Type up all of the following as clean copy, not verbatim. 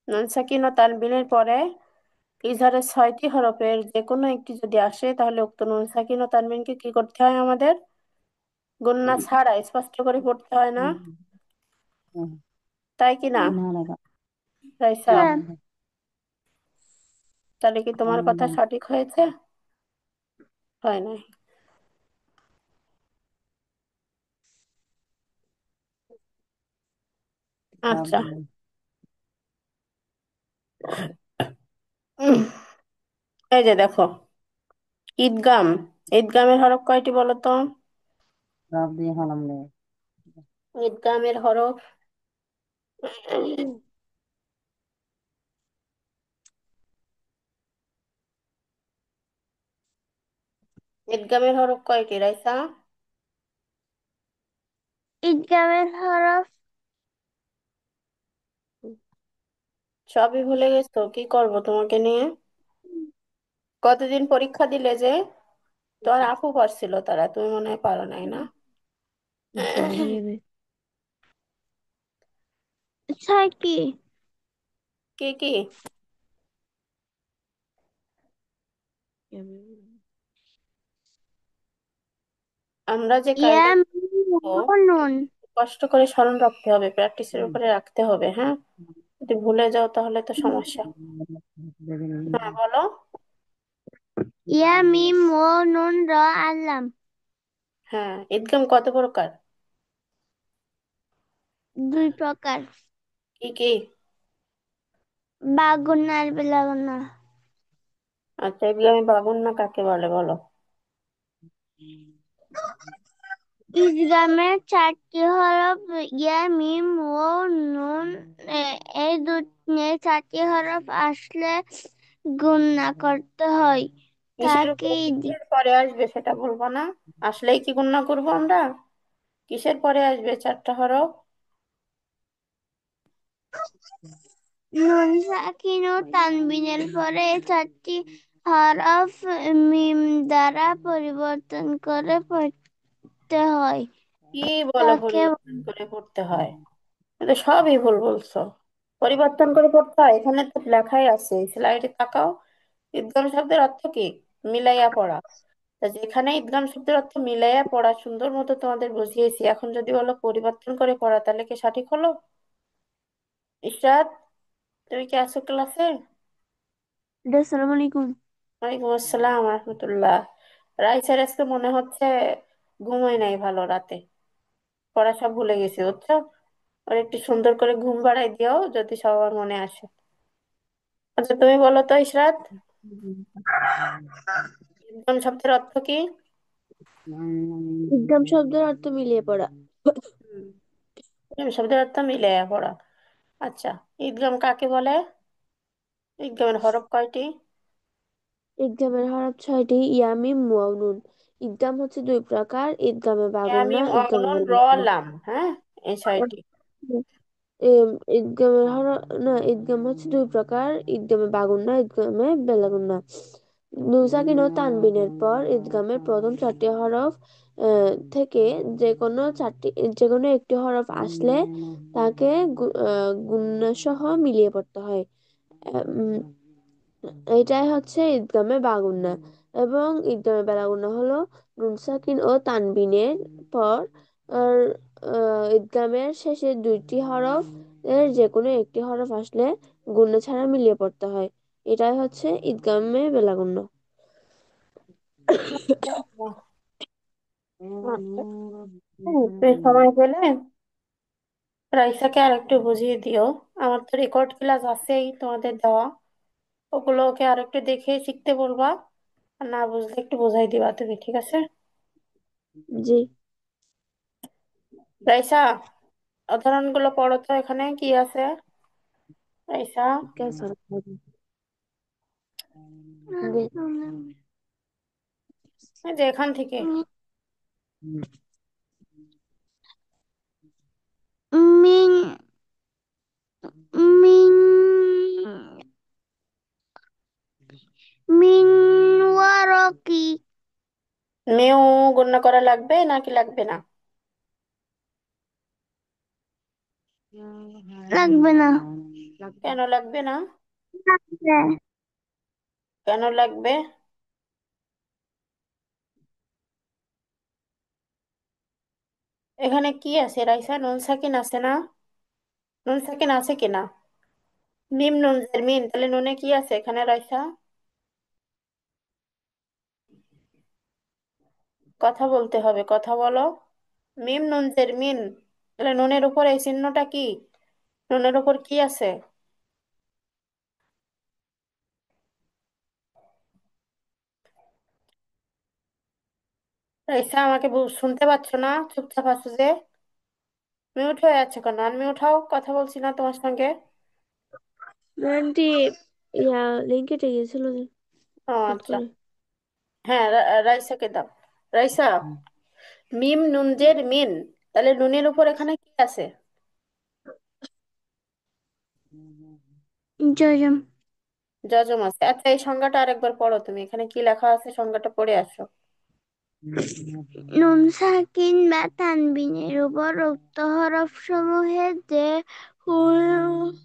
নুন সাকিন ও তানবিনের পরে ইজহারের 6টি হরফের যে কোনো একটি যদি আসে তাহলে উক্ত নুন সাকিন ও তানবিনকে কি করতে হয় আমাদের? গুণনা ছাড়া স্পষ্ট করে পড়তে হয় না? তাই কি না, রাইসা? হ্যাঁ। তাহলে কি তোমার কথা সঠিক হয়েছে? হয় নাই? আচ্ছা। উম, এই যে দেখো, ঈদগাম। ঈদগামের হরফ কয়টি বলো তো? ঈদগামের হরফ, ঈদগামের হরফ কয়টি রাইসা? ইদগামের হরফ সবই ভুলে গেছো, কি করব তোমাকে নিয়ে? কতদিন পরীক্ষা দিলে যে? তোমার আপু পারছিল, তারা, তুমি মনে হয় পারো নাই না? ছয়টি। কি কি? আমরা যে ইয়া কায়দা মিম করবো, নুন। কষ্ট করে স্মরণ রাখতে হবে, প্র্যাকটিসের উপরে রাখতে হবে, হ্যাঁ? যদি ভুলে যাও তাহলে তো সমস্যা। হ্যাঁ বলো। ইয়া মিম ও নুন র আল্লাম। হ্যাঁ, ঈদগাম কত প্রকার? দুই প্রকার। কি কি? বাগুন্না আর বেলাগুন্না। আচ্ছা, ঈদগামে বাগুন্না কাকে বলে বলো? ঈদগামের চারটি হরফ ইয়া মিম ও নুন। এই চারটি হরফ আসলে গুণনা করতে হয়, কিসের তাকে উপরে, কিসের পরে আসবে সেটা বলবো না? আসলেই কি গুণনা করবো আমরা? কিসের পরে আসবে 4টা হরফ? নুন সাকিন ও তানবিনের পরে এই চারটি হরফ মিম দ্বারা পরিবর্তন করে পড়তে হয়, কি বলো তাকে পরিবর্তন করে পড়তে হয়? এটা সবই ভুল বলছো। পরিবর্তন করে পড়তে হয়, এখানে তো লেখাই আছে, স্লাইডে তাকাও। ঈদগাম শব্দের অর্থ কি? মিলাইয়া পড়া। তা যেখানে ঈদগাম শব্দের অর্থ মিলাইয়া পড়া সুন্দর মতো তোমাদের বুঝিয়েছি, এখন যদি বলো পরিবর্তন করে পড়া, তাহলে কি সঠিক হলো? ইশরাত, তুমি কি আছো ক্লাসে? আসসালামু আলাইকুম। ওয়ালাইকুম আসসালাম রহমতুল্লাহ। রাইসার আজকে মনে হচ্ছে ঘুমাই নাই ভালো রাতে, পড়া সব ভুলে গেছি বুঝছো। আর একটু সুন্দর করে ঘুম পাড়াই দিও যদি সবার মনে আসে। আচ্ছা তুমি বলো তো ইশরাত, ঈদগাম শব্দের অর্থ কি? ঈদগাম শব্দের অর্থ মিলিয়ে পড়া। হুম, ঈদগাম শব্দের অর্থ মিলাইয়া পড়া। আচ্ছা, ঈদগাম কাকে বলে? ঈদগামের হরফ কয়টি? ঈদগামের হরফ ছয়টি ইয়া মিম ওয়াও নুন। ঈদগাম হচ্ছে দুই প্রকার, ঈদগামে বাগুন্না, মিম ঈদগামে অনন র বেলাগুন্না। লাম, হ্যাঁ, এই 6টি। ঈদগামের হরফ না, ঈদগাম হচ্ছে দুই প্রকার, ঈদগামে বাগুন্না, ঈদগামে বেলাগুন্না। নুন সাকিন ও তানবিনের পর ঈদগামের প্রথম চারটি হরফ থেকে যে কোনো একটি হরফ আসলে তাকে গুণনা সহ মিলিয়ে পড়তে হয়। উম, এটাই হচ্ছে ঈদগামে বাগুন্না। এবং ঈদগামে বেলাগুন্না হলো নুন সাকিন ও তানবিনের পর আর ঈদগামের শেষে দুইটি হরফ এর যে কোনো একটি হরফ আসলে গুণনা ছাড়া মিলিয়ে পড়তে হয়। এটাই হচ্ছে ঈদগামে বেলাগুন্না। আচ্ছা, তুমি সময় পেলে রাইসাকে আর একটু বুঝিয়ে দিও। আমার তো রেকর্ড ক্লাস আছেই তোমাদের দেওয়া, ওগুলো ওকে আর একটু দেখে শিখতে বলবা। আর না বুঝলে একটু বোঝাই দিবা তুমি, ঠিক আছে? জি। রাইসা, উদাহরণ গুলো পড়ো তো, এখানে কি আছে রাইসা? এই যে এখান থেকে। মিন মিন মিন ওয়ারকি। মেও গণ্য করা লাগবে নাকি লাগবে না? লাগবে না। কেন লাগবে না? লাগবে। কেন লাগবে? এখানে কি আছে রাইসা? নুন সাকিন আছে না? নুন সাকিন আছে কিনা? মিম নুন জের মিন, তাহলে নুনে কি আছে এখানে রাইসা? কথা বলতে হবে, কথা বলো। মিম নুন জের মিন, তাহলে নুনের উপর এই চিহ্নটা কি? নুনের উপর কি আছে? রাইসা আমাকে শুনতে পাচ্ছ না? চুপচাপ আছো যে, মিউট হয়ে আছে কেন? আনমিউট হও, কথা বলছি না তোমার সঙ্গে। আন্টি, লিঙ্ক কেটে গিয়েছিল যে ও হুট আচ্ছা। করে। হ্যাঁ, রাইসাকে দাও। রাইসা, মিম নুনজের মিন, তাহলে নুনের উপর এখানে কি আছে? জয়জম। যজম আছে। আচ্ছা, এই সংজ্ঞাটা আরেকবার পড়ো তুমি, এখানে কি লেখা আছে সংজ্ঞাটা পড়ে আসো। নুন সাকিন বা তানবিনের উপর উক্ত হরফ সমূহের যে হরফ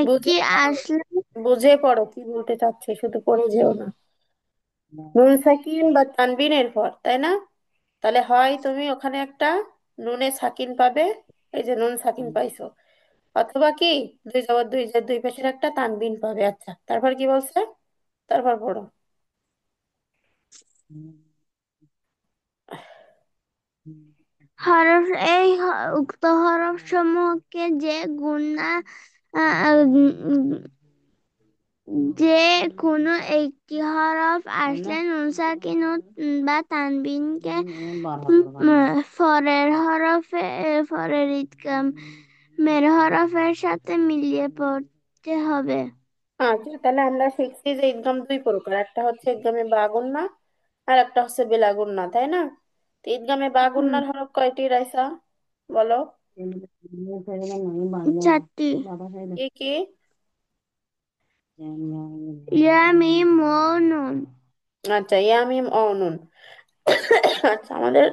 বুঝে একটি পড়ো, আসলে বুঝে পড়ো কি বলতে চাচ্ছে, শুধু পড়ে যেও না। নুন সাকিন বা তানবিনের পর, তাই না? তাহলে হয় তুমি ওখানে একটা নুনে সাকিন পাবে, এই যে নুন সাকিন পাইছো, অথবা কি দুই জবর দুই যে দুই পাশের একটা তানবিন পাবে। আচ্ছা, তারপর কি বলছে? তারপর পড়ো। হরফ এই উক্ত হরফ সমূহকে যে গুণা যে কোনো একটি হরফ আসলে নুন সাকিন বা তানবিনকে ফরের ইদগাম মের হরফের সাথে মিলিয়ে পড়তে হবে। আচ্ছা, তাহলে আমরা শিখছি যে ইদগাম দুই প্রকার, একটা হচ্ছে ইদগামে বাগুন্না, আর একটা হচ্ছে বেলাগুন্না, তাই না? তো ইদগামে হুম, বাগুন্নার হরফ কয়টি রাইসা? বলো। 4টি। কি কি? ইয়া মিম ও নুন। আচ্ছা, ইয়া মিম অ নুন। আচ্ছা, আমাদের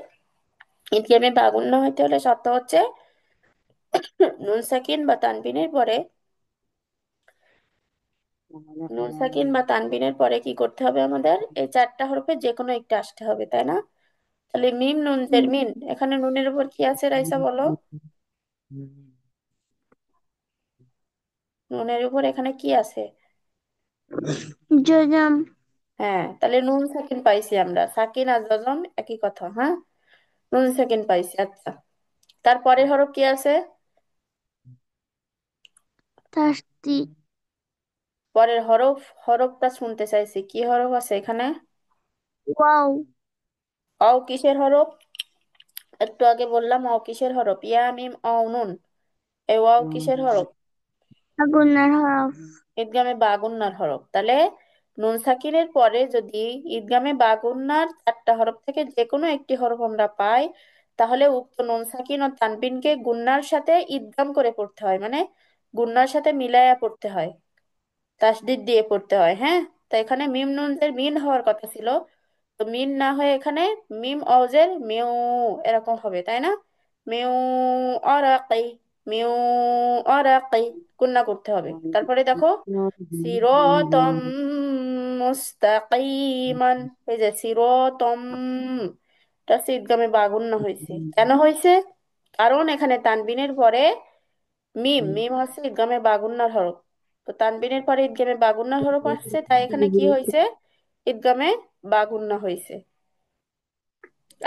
ইদগামে বাগুন্না হইতে হলে শর্ত হচ্ছে নুন সাকিন বা তানবিনের পরে, নুন সাকিন বা তানবিনের পরে কি করতে হবে আমাদের? এই চারটা হরফে যে কোনো একটা আসতে হবে, তাই না? তাহলে মিম নুন জের মিন, এখানে নুনের উপর কি আছে রাইসা বলো? নুনের উপর এখানে কি আছে? জজম। হ্যাঁ, তাহলে নুন সাকিন পাইছি আমরা, সাকিন আর জজম একই কথা, হ্যাঁ। নুন সাকিন পাইছি। আচ্ছা, তারপরে হরফ কি আছে? তাসদিদ। পরের হরফটা শুনতে চাইছি, কি হরফ আছে এখানে? ওয়াও। অও কিসের হরফ? একটু আগে বললাম অও কিসের হরফ, ইয়া মিম অ নুন, এই ওয়াও কিসের হরফ? আগুনের হরফ। ঈদগামে বাগুন্নার হরফ। তাহলে নুন সাকিনের পরে যদি ঈদগামে বাগুন্নার চারটা হরফ থেকে যে কোনো একটি হরফ আমরা পাই, তাহলে উক্ত নুন সাকিন ও তানবিনকে গুন্নার সাথে ঈদগাম করে পড়তে হয়, মানে গুন্নার সাথে মিলায়া পড়তে হয়, তাসদিদ দিয়ে পড়তে হয়, হ্যাঁ। তো এখানে মিম নুনজের মিন হওয়ার কথা ছিল, তো মিন না হয়ে এখানে মিম অজের মিউ এরকম হবে, তাই না? মিউ অরাকি, মিউ অরাকি, গুন্না করতে হবে। তারপরে দেখো সিরাতাম মুস্তাকিমান, এই যে সিরাতাম, এটা সিদগামে বাগুন্না হয়েছে। কেন হয়েছে? কারণ এখানে তানবিনের পরে মিম, মিম হচ্ছে ইদগামে বাগুন্নার হরফ। তো তানবিনের পরে ইদগামে বাগুন্নার হরফ আসছে, তাই এখানে কি হয়েছে? ইদগামে বাগুন্না হয়েছে।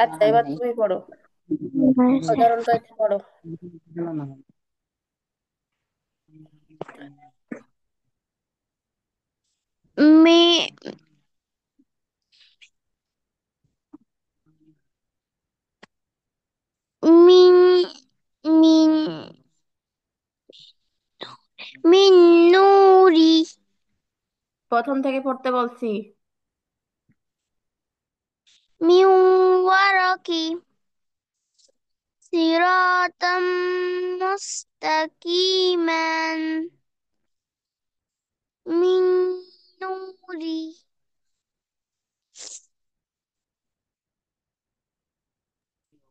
আচ্ছা, এবার তুমি পড়ো, সাধারণ কয়েকটা পড়ো। মি মিন মিন মিন নুরি। প্রথম থেকে পড়তে বলছি। মিন ওয়ারাকি সিরাতাম মুস্তাকিমান মিন নুরি।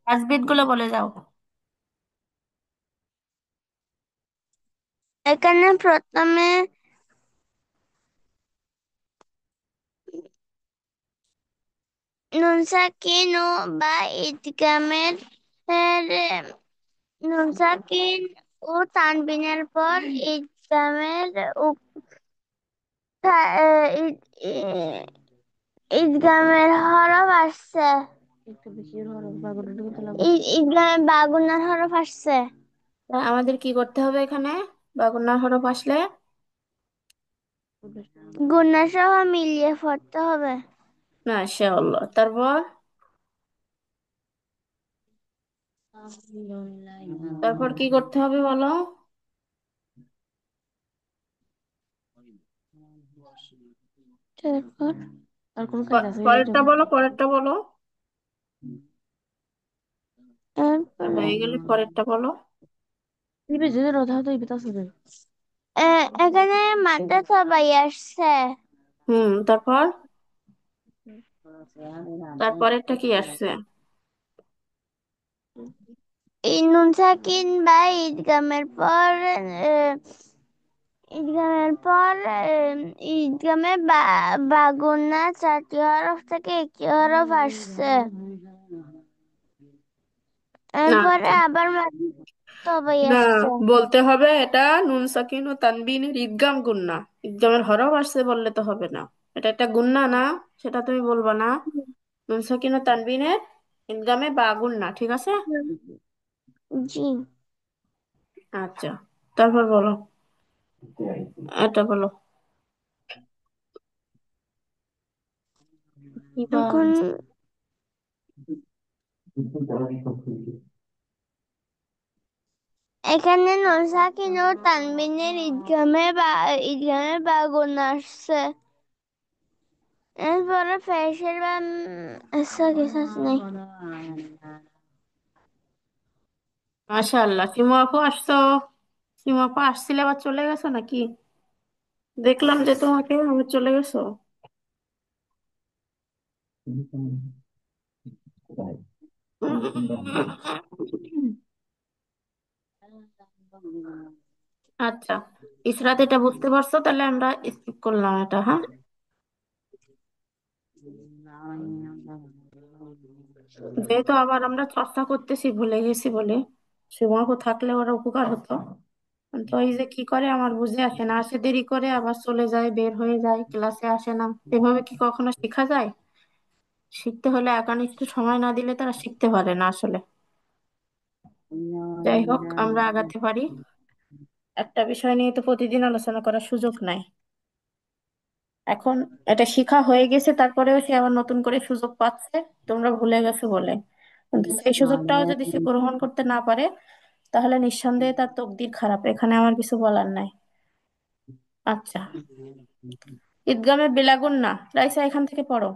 তাসবিদ গুলো বলে যাও। এখানে প্রথমে নুন সাকিন বা ইদগামের নুন সাকিন ও তানবিনের পর ইদগামের ঈদগামের হরফ আসছে। ঈদগামের বাগুনার হরফ আসছে। আমাদের কি করতে হবে এখানে? বাগুন্নার হরফ আসলে গুণা সহ মিলিয়ে পড়তে হবে। মাশাআল্লাহ। তারপর তারপর কি করতে হবে বলো? তারপর আর কোন কাজ আছে পরেরটা বলো, পরেরটা বলো। তারপরে হয়ে গেলে পরেরটা বলো। এখানে মাদ্রাসা সবাই আসছে। তারপর তারপরেরটা কি আসছে? এই নুন সাকিন বা ঈদগামের পর ঈদগামে বাগুনা চারটি হরফ থেকে একটি হরফ আসছে। না এরপরে আবার সবাই না, আসছে। বলতে হবে এটা নুন সাকিন ও তানবিনের ঈদগাম গুন্না। ঈদগামের হরফ আসছে বললে তো হবে না। এটা একটা গুন্না না, সেটা তুমি বলবা না। নুন সাকিন ও তানবিনের ঈদগামে বা গুন্না, ঠিক আছে। জি। আচ্ছা, তারপর বলো, এটা বলো। এবার এখন এখানে নুন সাকিন ও তানবিনের ঈদগামে বাগুন আসছে। এরপরে ফেসের বা এসা কিছু নেই। মাশাআল্লাহ, সিমু আপু আসছো? সিমু আপু আসছিলে আবার চলে গেছো নাকি? দেখলাম যে তোমাকে, আবার চলে গেছো। আচ্ছা, ইসরাত এটা বুঝতে পারছো? তাহলে আমরা স্কিপ করলাম এটা, হ্যাঁ। যেহেতু আবার আমরা চর্চা করতেছি ভুলে গেছি বলে, শিবঙ্গ থাকলে ওরা উপকার হতো। তো এই যে কি করে আমার বুঝে আসে না, আসে দেরি করে আবার চলে যায়, বের হয়ে যায়, ক্লাসে আসে না। এভাবে কি কখনো শেখা যায়? শিখতে হলে একানিষ্ঠ সময় না দিলে তারা শিখতে পারে না আসলে। যাই হোক, আমরা আগাতে পারি। একটা বিষয় নিয়ে তো প্রতিদিন আলোচনা করার সুযোগ নাই। এখন এটা শিখা হয়ে গেছে, তারপরেও সে আবার নতুন করে সুযোগ পাচ্ছে, তোমরা ভুলে গেছো বলে। কিন্তু সেই সুযোগটাও যদি সে গ্রহণ করতে না পারে, তাহলে নিঃসন্দেহে তার তকদির খারাপ, এখানে আমার কিছু বলার নাই। আচ্ছা, ঈদগামে বেলাগুন্না, রাইসা এখান থেকে পড়ো।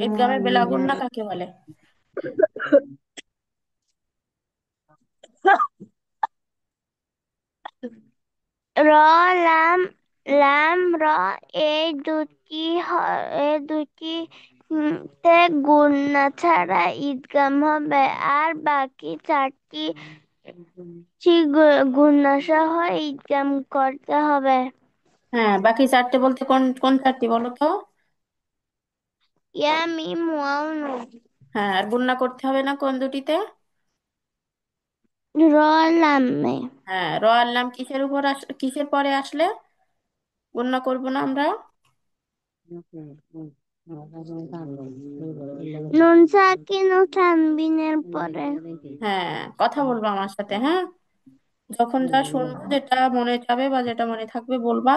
ঈদগামে বেলাগুন্না কাকে বলে? র লাম লাম র এই দুটি তে গুণা ছাড়া ঈদগাম হবে, আর বাকি চারটি গুণা সহ ঈদগাম করতে হবে। হ্যাঁ, বাকি চারটে বলতে কোন কোন চারটি বলো তো? ইয়া মিম ওয়াও নুন। হ্যাঁ, আর গুণনা করতে হবে না কোন দুটিতে? র লামে। হ্যাঁ, র আল্লাম কিসের উপর কিসের পরে আসলে গুণনা করবো না আমরা? নুন সাকিন ও তানবিনের পরে। হ্যাঁ, কথা বলবো আমার সাথে, হ্যাঁ। যখন যা শুনবো, যেটা মনে যাবে বা যেটা মনে থাকবে বলবা।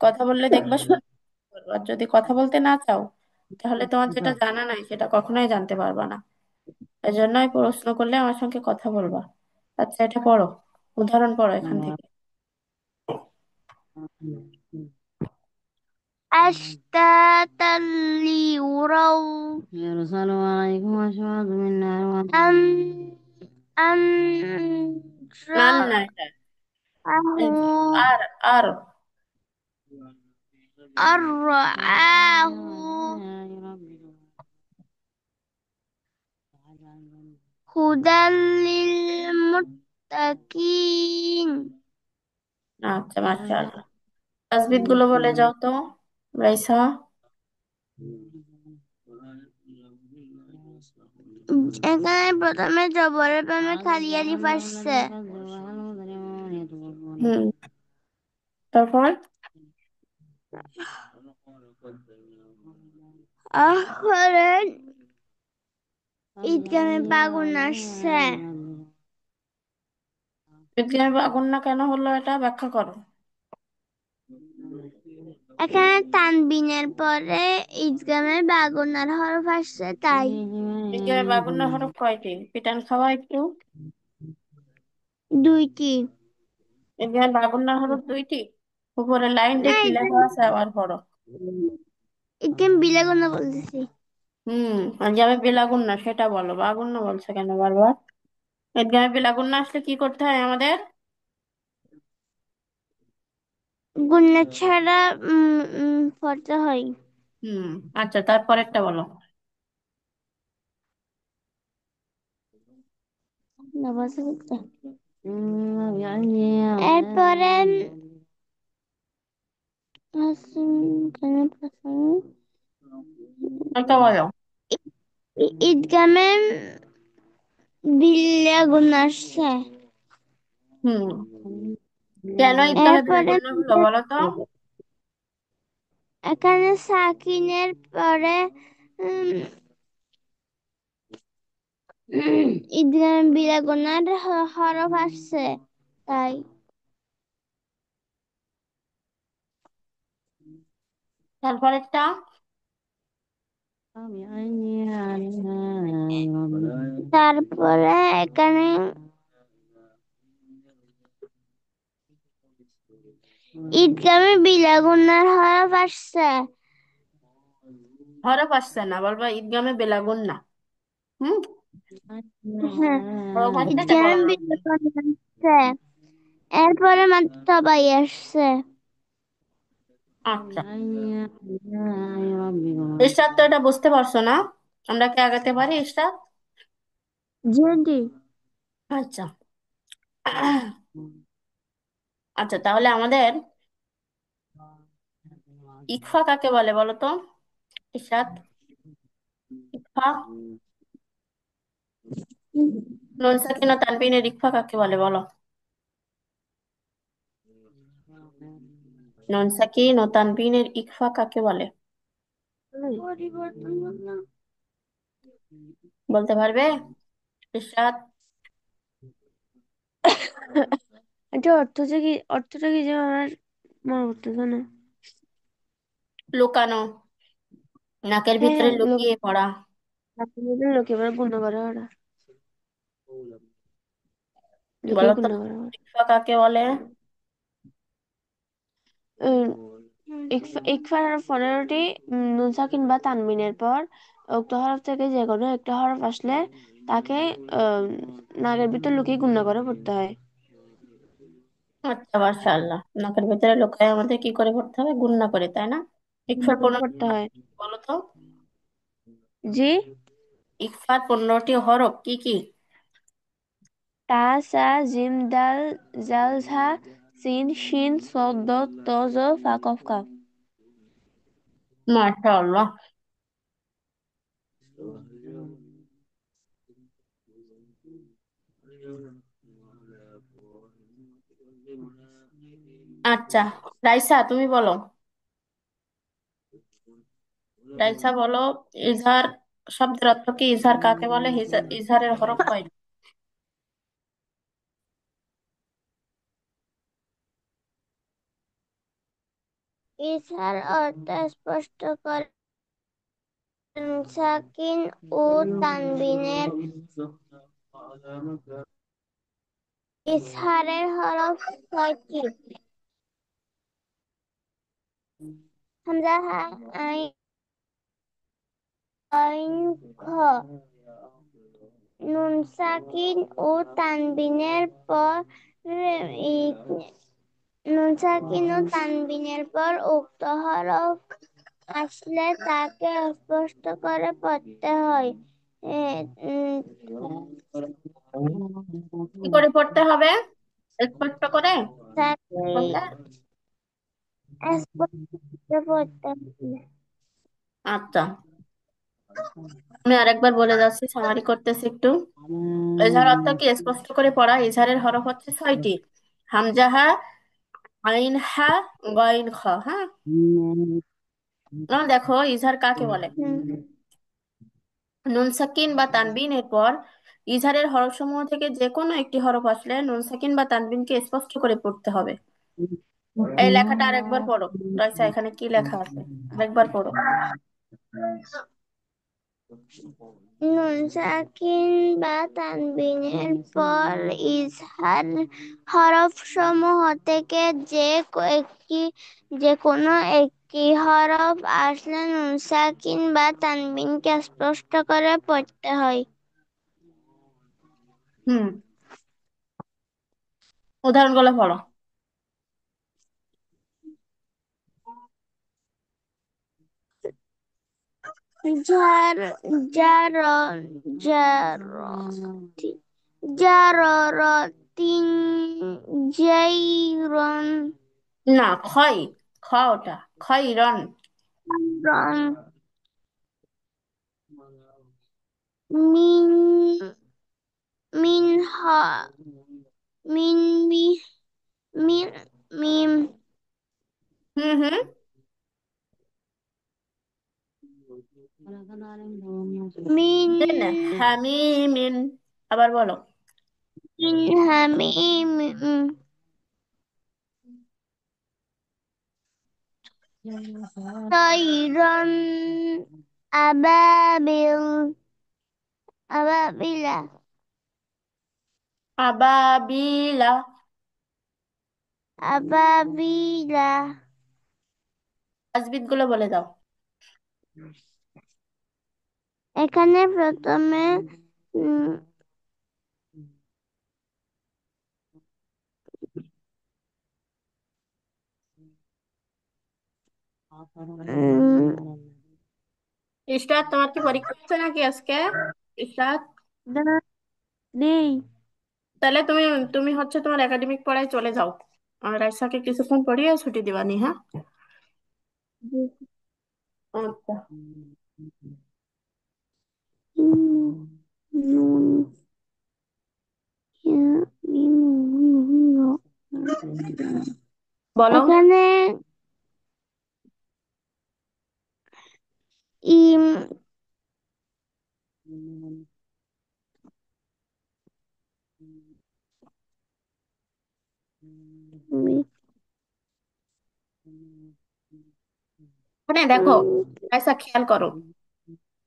কথা বললে দেখবা শুনতে পারবা। আর যদি কথা বলতে না চাও, তাহলে তোমার যেটা জানা নাই সেটা কখনোই জানতে পারবা না। এই জন্যই প্রশ্ন করলে আমার সঙ্গে কথা বলবা। আচ্ছা, এটা পড়ো, উদাহরণ পড়ো এখান থেকে। أشتاتا ليروا يرسل عليكم أشواظ من نار أم না না, এটা এই যে رآه আর আর أرآه هدى للمتقين আচ্ছা, মাশাআল্লাহ। তাসবিদ গুলো বলে যাও তো, রাইসা। এখানে প্রথমে জবরের প্রথমে খালি আলিফ আসছে। হুম, তারপর? আখরে ঈদগামে বাগুন আসছে। বিজ্ঞানের আগুন না কেন হলো, এটা ব্যাখ্যা করো। এখানে তানবিনের পরে ঈদগামে বাগুনার হরফ আসছে তাই। বিজ্ঞানের আগুন না হরফ কয়টি? পিটান খাওয়া একটু। দুইটি। বিজ্ঞানের আগুন না হরফ দুইটি। উপরে লাইন না, দিয়ে কি এটা লেখা আছে আবার পড়ো। ঈদগাম বিলাগুনা বলতেছি। হুম, আর যে আমি বেলাগুন না সেটা বলো, বাগুন না বলছো কেন বারবার? ঈদগামে বেলাগুন না আসলে কি করতে হয় আমাদের? গুন্না ছাড়া পড়তে হয়। হুম, আচ্ছা, তারপরেরটা বলো। এরপরে এটা বলো। ঈদগামে বিলাগুন আসছে। হুম, কেন ঈদগামে এরপরে বেলাগুন না হলো বলো তো? এখানে সাকিনের পরে উম, ঈদগামে বিলাগুনার হরফ আসছে তাই। তারপরেরটা? তারপরে এখানে ঈদগামে বিলাগুনার হরফ আসছে। হরফ আসছে না, বলবা ঈদগামে বেলাগুন না। হুম, হ্যাঁ, হরফ আসছে এটা ঈদগামে বলা লাগবে। বিলাগুনার আসছে। এরপরে মাত্রাবাই আসছে। আচ্ছা, ইশরাত তো এটা বুঝতে পারছো না? আমরা কি আগাতে পারি ইশরাত? জি জি। আচ্ছা। আচ্ছা, তাহলে আমাদের ইকফা কাকে বলে বলো তো, ইশরাত? ইকফা, নুন সাকিন ও তানবিনের ইকফা কাকে বলে বলো? নুন সাকিন ও তানবিনের ইকফা কাকে বলে? পরিবর্তন। বলতে পারবে ইশরাত? এটা অর্থটা কি যে আমার মনে করতেছে না। লুকানো, নাকের হ্যাঁ ভিতরে হ্যাঁ, লুকিয়ে পড়া। লোক এবার গুণ করে ওরা লোকে বলো তো, গুণ করে ওরা। ইকফা কাকে বলে? উম, ইকফার হরফ 15টি। নুন সাকিন বা তানবিনের পর উক্ত হরফ থেকে যে কোনো একটা হরফ আসলে তাকে আহ, নাকের ভিতর লুকিয়ে গুণা করে পড়তে হয়। আচ্ছা, মাশাআল্লাহ। নাকের ভিতরে লুকায় আমাদের কি করে পড়তে হবে? গুণনা করে, তাই না? গুণা ইকফার করে 15টি পড়তে হরফ হয়। বলো তো। জি। ইকফার 15টি হরফ কি কি? তা সা জিম দাল জাল ঝা সিন শিন সদ দত ত জ ফা কফ কাফ। মাশাআল্লাহ। আচ্ছা, রাইসা তুমি বলো। রাইসা বলো, ইজহার শব্দের অর্থ কি? ইজহার কাকে বলে? ইজহারের হরফ কয়টি? ইসার অর্থ স্পষ্ট করে সাকিন ও তানবিনের ইসহারের হরফ ছয়টি। হামজা হা আইন আইন খ। নুন সাকিন ও তানবিনের পর ই- নুন সাকিন ও তানবিনের পর উক্ত হরফ আসলে তাকে স্পষ্ট করে পড়তে হয়। এ, কি করে পড়তে হবে স্পষ্ট করে? কোনটা? আচ্ছা, আমি আরেকবার বলে যাচ্ছি, সামারি করতেছি একটু। এজাহার অর্থ কি স্পষ্ট করে পড়া। এজাহারের হরফ হচ্ছে ছয়টি: হামজাহা, আইন হা, গইন খ। হ্যাঁ, দেখো ইজহার কাকে বলে। নুন সাকিন বা তানবিন এর পর ইজহারের হরফ সমূহ থেকে যে কোনো একটি হরফ আসলে নুন সাকিন বা তানবিনকে স্পষ্ট করে পড়তে হবে। এই লেখাটা আরেকবার পড়ো রয়সা, এখানে কি লেখা আছে আরেকবার পড়ো। নুন সাকিন বা তানবিনের পর ইজহার হরফ সমূহ থেকে যে কোনো একটি হরফ আসলে নুন সাকিন বা তানবিনকে স্পষ্ট করে পড়তে হয়। হুম, উদাহরণগুলো পড়ো। জার জার জার জাররতিন জাইরন না, খয়, খ ওটা খয়রন। রন মিন মিনহা মিন মি মিন মিম হুম হুম। মিন দেন হামিমিন, আবার বলো। মিন হামিম তৈরন আবাবিল আবাবিলা আবাবিলা। আবাবিলা তাজবিদ গুলো বলে দাও। এখানে প্রথমে উম, ইশরাত, তোমার কি পরীক্ষা আছে নাকি আজকে? ইশরাত, নেই। তাহলে তুমি তুমি হচ্ছে তোমার একাডেমিক পড়ায় চলে যাও। আর রাইসাকে কিছুক্ষণ পড়িয়ে ছুটি দিবানি, হ্যাঁ? আচ্ছা। নুন বলো। এখানে ইম মানে দেখো রাইসা, খেয়াল করো,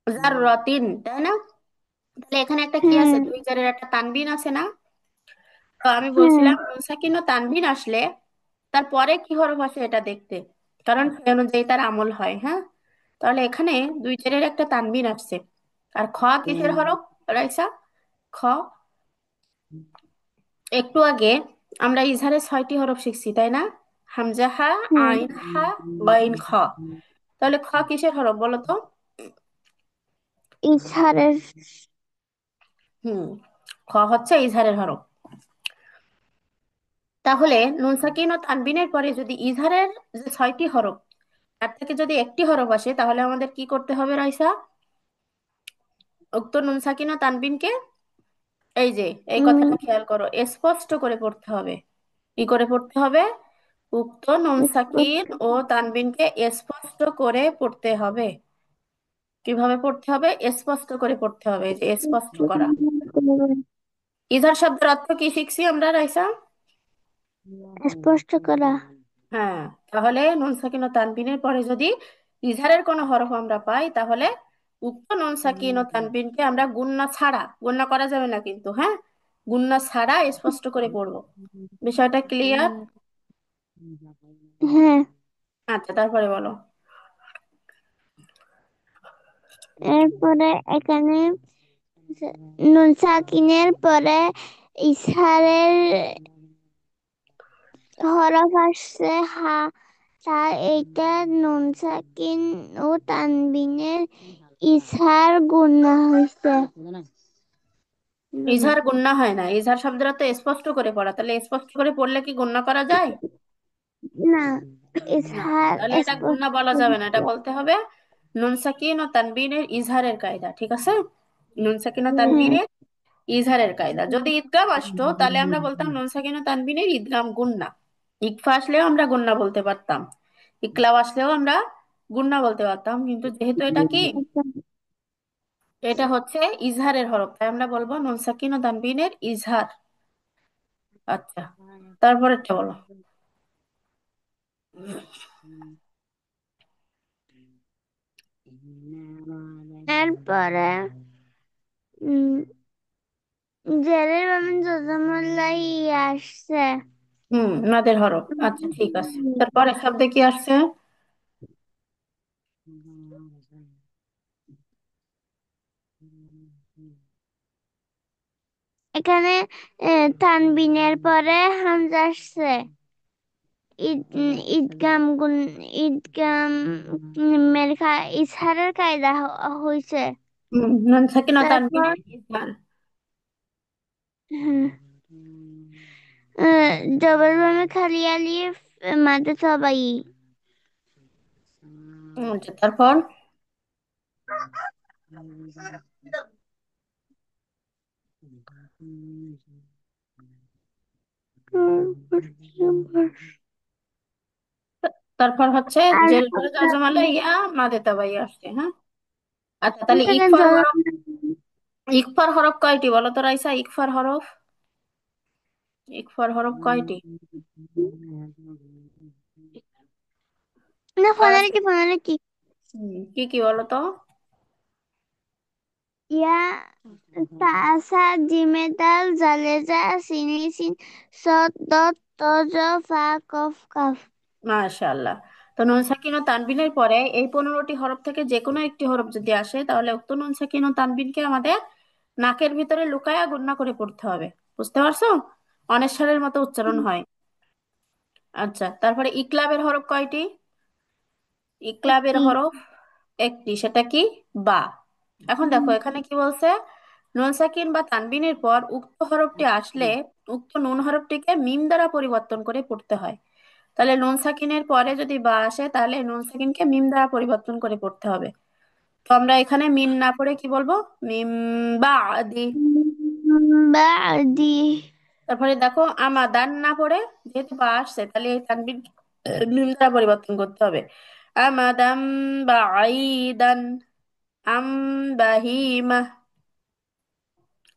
যার রতিন, তাই না? তাহলে এখানে একটা কি আছে, হ্যাঁ দুই জারের একটা তানবিন আছে না? তো আমি হ্যাঁ বলছিলাম নুন সাকিন ও তানবিন আসলে তারপরে কি হরফ আসে এটা দেখতে, কারণ সেই অনুযায়ী তার আমল হয়। হ্যাঁ, তাহলে এখানে দুই জেরের একটা তানবিন আসছে। আর খ কিসের হরফ রাইসা? খ। একটু আগে আমরা ইজহারের ছয়টি হরফ শিখছি, তাই না? হামজা হা, হ্যাঁ আইন হা, গইন খ। তাহলে খ কিসের হরফ বলো তো? ইশারের হুম, খ হচ্ছে ইজহারের হরফ। তাহলে নুন সাকিন ও তানবিনের পরে যদি ইজহারের যে ছয়টি হরফ তার থেকে যদি একটি হরফ আসে, তাহলে আমাদের কি করতে হবে রাইসা? উক্ত নুন সাকিন ও তানবিনকে, এই যে এই কথাটা খেয়াল করো, স্পষ্ট করে পড়তে হবে। কি করে পড়তে হবে? উক্ত নুন সাকিন ও তানবিনকে স্পষ্ট করে পড়তে হবে। কিভাবে পড়তে হবে? স্পষ্ট করে পড়তে হবে, এই যে স্পষ্ট করা। ইজার শব্দের অর্থ কি শিখছি আমরা রাইসা? স্পষ্ট করা। হ্যাঁ, তাহলে নুন সাকিন ও তানবিনের পরে যদি ইজহারের কোনো হরফ আমরা পাই, তাহলে উক্ত নুন সাকিন ও তানবিনকে আমরা গুণনা ছাড়া, গুণনা করা যাবে না কিন্তু, হ্যাঁ, গুণনা ছাড়া স্পষ্ট করে পড়বো। বিষয়টা ক্লিয়ার? হ্যাঁ আচ্ছা, তারপরে বলো। এরপরে এখানে নুন সাকিনের পরে ইশারের হরফ আসছে হা, তা এইটা নুন সাকিন ও তানবিনের ইশার গুণা হয়েছে। না না ইজহার গুণনা হয় না, ইজহার শব্দটা তো স্পষ্ট করে পড়া, তাহলে স্পষ্ট করে পড়লে কি গুণনা করা যায়? না, না, ইজহার তাহলে এটা গুণনা স্পষ্ট বলা যাবে না, এটা করে। বলতে হবে নুন সাকিন ও তানবিনের ইজহারের কায়দা, ঠিক আছে? নুন সাকিন ও হুম। তানবিনের ইজহারের কায়দা। যদি ঈদগাম আসতো তাহলে আমরা বলতাম নুন সাকিন ও তানবিনের ঈদগাম গুণনা। ইকফা আসলেও আমরা গুণনা বলতে পারতাম, ইকলাব আসলেও আমরা গুণনা বলতে পারতাম, কিন্তু যেহেতু এটা কি, এটা হচ্ছে ইজহারের হরফ, তাই আমরা বলবো নুন সাকিন ও তানবিনের ইজহার। আচ্ছা, তারপরেরটা বলো। এরপরে উম, জেরের বামন জজমুল্লাহ আসছে। মাদের হরফ, আচ্ছা ঠিক আছে, তারপরে শব্দে কি আসছে? এখানে তানবিনের পরে হামজা আসছে। ঈদগাম গুন ঈদগাম ইজহারের কায়দা হয়েছে। নুন সাকিন ও তারপর তানবিনের ইজহার। হুম, ডবল বামে খালি আলিফ মাদে সবাই। আচ্ছা, তারপর তারপর হচ্ছে আর জের পরে যা জমালে ইয়া মাদে তাবাই আসছে, হ্যাঁ। আচ্ছা, তাহলে সেকেন্ড ইকফার হরফ, ইকফার হরফ কয়টি বলো তো রাইসা? ইকফার হরফ, ইকফার হরফ কয়টি? না, আর ফোনালি আছে, কি ফোনালি কি কি কি বলো তো? ইয়া তাসা জিমে দাল জালে যা সিনি সিন সদ দত তজ ফা কফ কাফ। মাশাআল্লাহ। তো নুন সাকিন ও তানবিনের পরে এই 15টি হরফ থেকে যে কোনো একটি হরফ যদি আসে, তাহলে উক্ত নুন সাকিন ও তানবিনকে আমাদের নাকের ভিতরে লুকায়া গুণনা করে পড়তে হবে। বুঝতে পারছো? অনেশ্বরের মতো উচ্চারণ হয়। আচ্ছা, তারপরে ইকলাবের হরফ কয়টি? ইকলাবের একটি। হরফ একটি, সেটা কি? বা। এখন দেখো এখানে কি বলছে, নুন সাকিন বা তানবিনের পর উক্ত হরফটি আসলে উক্ত নুন হরফটিকে মিম দ্বারা পরিবর্তন করে পড়তে হয়। তাহলে নুন সাকিনের পরে যদি বা আসে, তাহলে নুন সাকিনকে মিম দ্বারা পরিবর্তন করে পড়তে হবে। তো আমরা এখানে মিম না পড়ে কি বলবো? মিম বা আদি। বাদি। তারপরে দেখো আমাদান না পড়ে, যেহেতু বা আসছে তাহলে এই তানবিন মিম দ্বারা পরিবর্তন করতে হবে। আমাদাম বা আইদান, আম বাহিমা,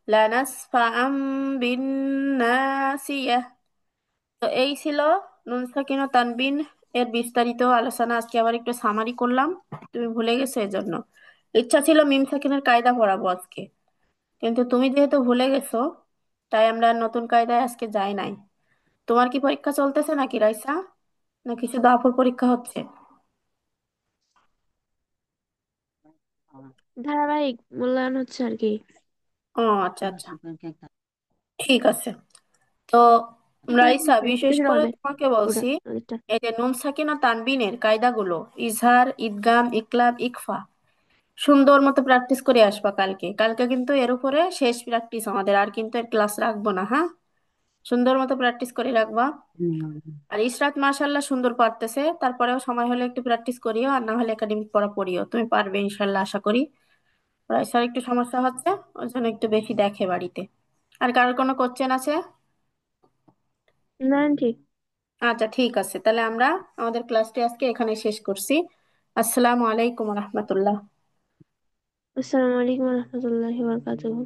লানাসফা আম বিন নাসিয়া। তো এই ছিল নুন সাকিন ও তানবিন এর বিস্তারিত আলোচনা। আজকে আবার একটু সামারি করলাম, তুমি ভুলে গেছো এজন্য। ইচ্ছা ছিল মিম সাকিনের কায়দা পড়াবো আজকে, কিন্তু তুমি যেহেতু ভুলে গেছো, তাই আমরা আর নতুন কায়দায় আজকে যাই নাই। তোমার কি পরীক্ষা চলতেছে নাকি রাইসা, নাকি শুধু আপুর পরীক্ষা হচ্ছে? ধারাবাহিক মূল্যায়ন হচ্ছে আর কি। ও আচ্ছা আচ্ছা, ঠিক আছে। তো রাইসা, বিশেষ কিছু করে হবে তোমাকে ওটা বলছি, ওদেরটা। এই যে নুন সাকিন ও তানবিনের কায়দাগুলো, ইজহার, ইদগাম, ইকলাব, ইকফা, সুন্দর মতো প্র্যাকটিস করে আসবা কালকে। কালকে কিন্তু এর উপরে শেষ প্র্যাকটিস আমাদের, আর কিন্তু এর ক্লাস রাখবো না, হ্যাঁ। সুন্দর মতো প্র্যাকটিস করে রাখবা। আর ইশরাত মাশাল্লাহ সুন্দর পারতেছে, তারপরেও সময় হলে একটু প্র্যাকটিস করিও, আর না হলে একাডেমিক পড়া পড়িও, তুমি পারবে ইনশাল্লাহ আশা করি। পড়াশার একটু সমস্যা হচ্ছে, ওই জন্য একটু বেশি দেখে বাড়িতে। আর কারোর কোনো কোশ্চেন আছে? না ঠিক। আচ্ছা ঠিক আছে, তাহলে আমরা আমাদের ক্লাসটি আজকে এখানে শেষ করছি। আসসালামু আলাইকুম রহমতুল্লাহ। আসসালামু আলাইকুম রহমতুল্লাহি ওয়া বারাকাতুহু।